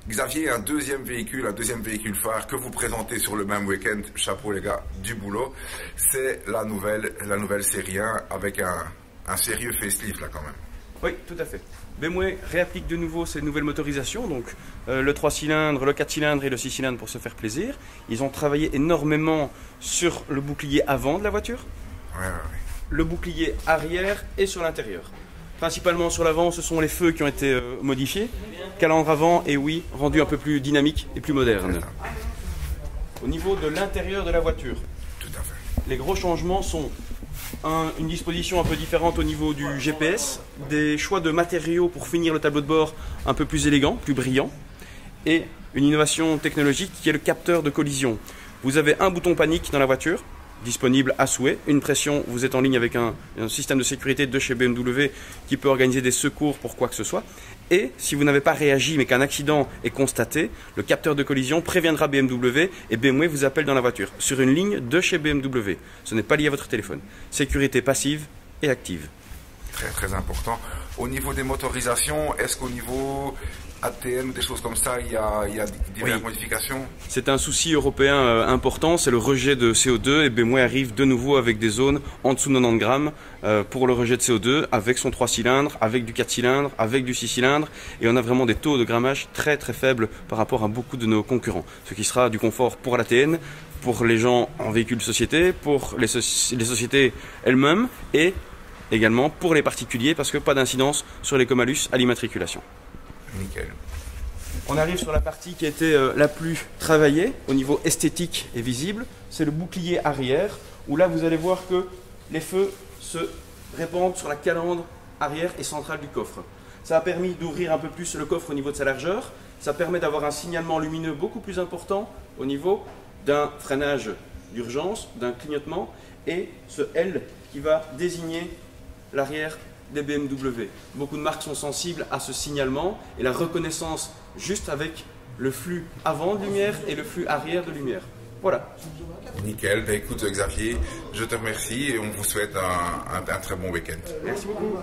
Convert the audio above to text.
Xavier, un deuxième véhicule phare que vous présentez sur le même week-end, chapeau les gars, du boulot, c'est la nouvelle série 1 avec un sérieux facelift là quand même. Oui, tout à fait. BMW réapplique de nouveau ces nouvelles motorisations, donc le 3 cylindres, le 4 cylindres et le 6 cylindres pour se faire plaisir. Ils ont travaillé énormément sur le bouclier avant de la voiture, le bouclier arrière et sur l'intérieur. Principalement sur l'avant, ce sont les feux qui ont été modifiés. Calandre avant et oui, rendu un peu plus dynamique et plus moderne. Au niveau de l'intérieur de la voiture, tout à fait. Les gros changements sont une disposition un peu différente au niveau du GPS, des choix de matériaux pour finir le tableau de bord un peu plus élégant, plus brillant, et une innovation technologique qui est le capteur de collision. Vous avez un bouton panique dans la voiture, disponible à souhait, une pression, vous êtes en ligne avec un système de sécurité de chez BMW qui peut organiser des secours pour quoi que ce soit. Et si vous n'avez pas réagi mais qu'un accident est constaté, le capteur de collision préviendra BMW et BMW vous appelle dans la voiture sur une ligne de chez BMW. Ce n'est pas lié à votre téléphone. Sécurité passive et active. Très très important. Au niveau des motorisations, est-ce qu'au niveau ATM ou des choses comme ça, il y a diverses modifications? C'est un souci européen important, c'est le rejet de CO2 et BMW arrive de nouveau avec des zones en dessous de 90 grammes pour le rejet de CO2 avec son 3 cylindres, avec du 4 cylindres, avec du 6 cylindres et on a vraiment des taux de grammage très très faibles par rapport à beaucoup de nos concurrents. Ce qui sera du confort pour l'ATN, pour les gens en véhicule de société, pour les sociétés elles-mêmes et également pour les particuliers parce que pas d'incidence sur les comalus à l'immatriculation. Nickel. On arrive sur la partie qui a été la plus travaillée au niveau esthétique et visible, c'est le bouclier arrière, où là vous allez voir que les feux se répandent sur la calandre arrière et centrale du coffre. Ça a permis d'ouvrir un peu plus le coffre au niveau de sa largeur, ça permet d'avoir un signalement lumineux beaucoup plus important au niveau d'un freinage d'urgence, d'un clignotement, et ce L qui va désigner l'arrière des BMW. Beaucoup de marques sont sensibles à ce signalement et la reconnaissance juste avec le flux avant de lumière et le flux arrière de lumière. Voilà. Nickel. Ben, écoute Xavier, je te remercie et on vous souhaite un très bon week-end. Merci beaucoup.